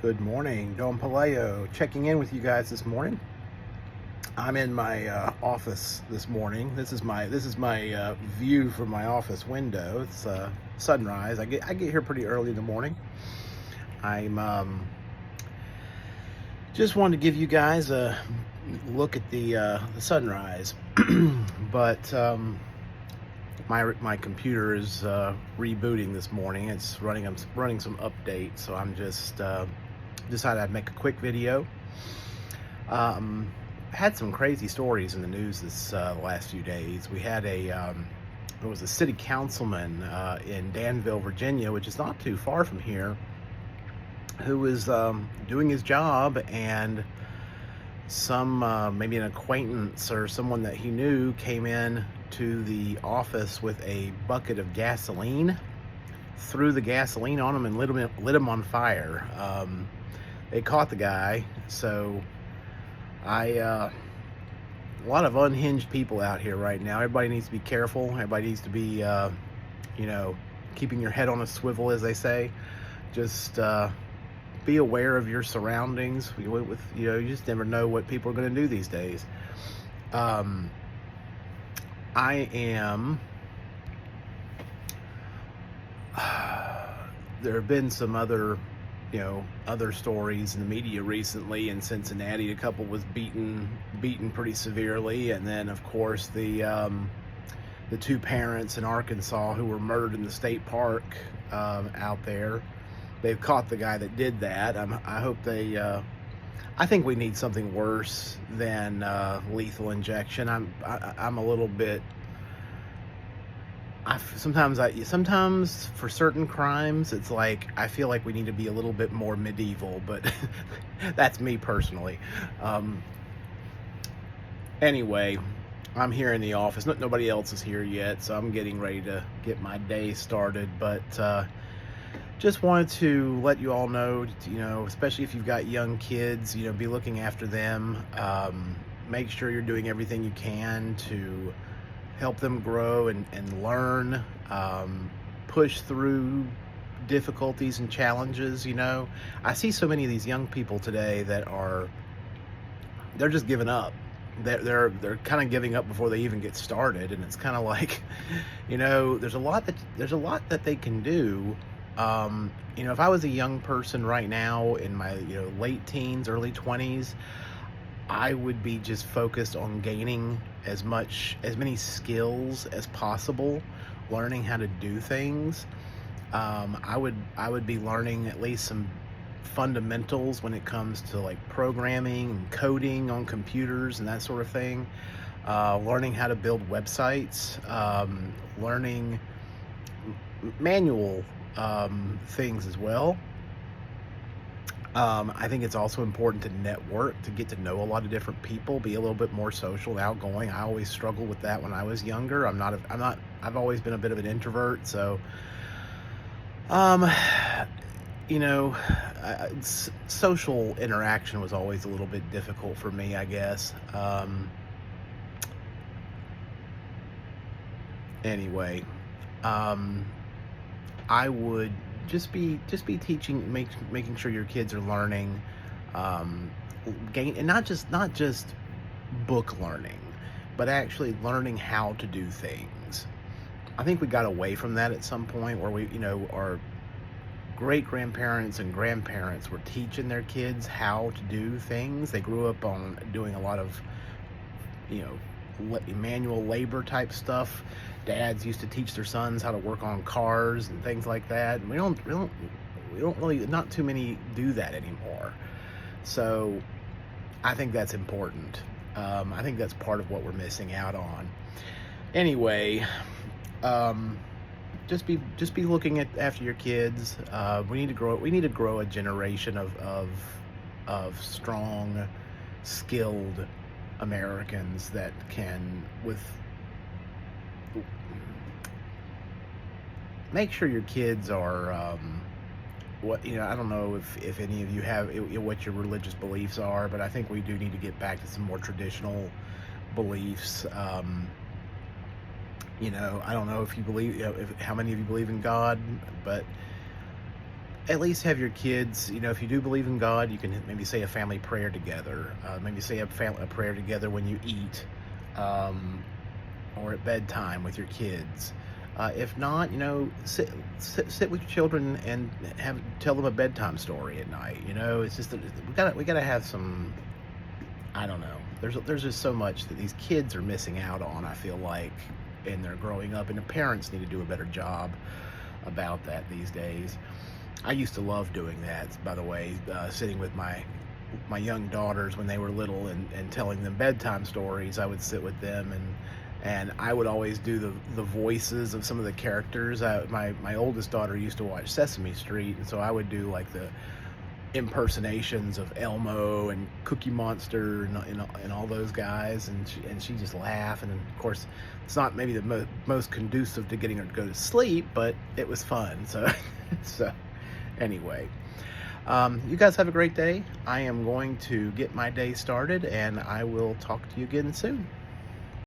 Good morning, Don Paleo, checking in with you guys this morning. I'm in my office this morning. This is my view from my office window. It's sunrise. I get here pretty early in the morning. I'm just wanted to give you guys a look at the sunrise, but my computer is rebooting this morning. It's running some updates, so I'm just decided I'd make a quick video. Had some crazy stories in the news this last few days. We had there was a city councilman in Danville, Virginia, which is not too far from here, who was doing his job, and some maybe an acquaintance or someone that he knew came in to the office with a bucket of gasoline, threw the gasoline on him, and lit him on fire. They caught the guy, so a lot of unhinged people out here right now. Everybody needs to be careful. Everybody needs to be, keeping your head on a swivel, as they say. Just be aware of your surroundings. You just never know what people are going to do these days. There have been some other stories in the media recently. In Cincinnati, a couple was beaten pretty severely, and then of course the two parents in Arkansas who were murdered in the state park out there. They've caught the guy that did that. I hope they. I think we need something worse than lethal injection. I'm a little bit. Sometimes for certain crimes, it's like I feel like we need to be a little bit more medieval, but that's me personally. Anyway, I'm here in the office. Nobody else is here yet, so I'm getting ready to get my day started. But just wanted to let you all know, especially if you've got young kids, be looking after them. Make sure you're doing everything you can to help them grow and learn, push through difficulties and challenges. I see so many of these young people today that they're just giving up. They're kind of giving up before they even get started, and it's kind of like, there's a lot that they can do. If I was a young person right now in my late teens, early 20s, I would be just focused on gaining as many skills as possible, learning how to do things. I would be learning at least some fundamentals when it comes to like programming and coding on computers and that sort of thing. Learning how to build websites, learning manual things as well. I think it's also important to network, to get to know a lot of different people, be a little bit more social and outgoing. I always struggled with that when I was younger. I've always been a bit of an introvert, so social interaction was always a little bit difficult for me, I guess. Anyway, I would just be teaching, making sure your kids are learning, and not just book learning, but actually learning how to do things. I think we got away from that at some point, where our great grandparents and grandparents were teaching their kids how to do things. They grew up on doing a lot of manual labor type stuff. Dads used to teach their sons how to work on cars and things like that. And we don't really, not too many do that anymore. So I think that's important. I think that's part of what we're missing out on. Anyway, just be looking after your kids. We need to grow a generation of strong, skilled Americans that can make sure your kids are I don't know if any of you have what your religious beliefs are, but I think we do need to get back to some more traditional beliefs. I don't know if you believe, how many of you believe in God, but at least have your kids, if you do believe in God, you can maybe say a family prayer together. Maybe say a prayer together when you eat, um, or at bedtime with your kids. If not, sit with your children and tell them a bedtime story at night. It's just that we gotta have some. I don't know. There's just so much that these kids are missing out on, I feel like, and they're growing up, and the parents need to do a better job about that these days. I used to love doing that, by the way, sitting with my young daughters when they were little and telling them bedtime stories. I would sit with them and I would always do the voices of some of the characters. My oldest daughter used to watch Sesame Street, and so I would do like the impersonations of Elmo and Cookie Monster and all those guys, and she just laughed. And of course, it's not maybe the most conducive to getting her to go to sleep, but it was fun. So, so anyway, you guys have a great day. I am going to get my day started, and I will talk to you again soon.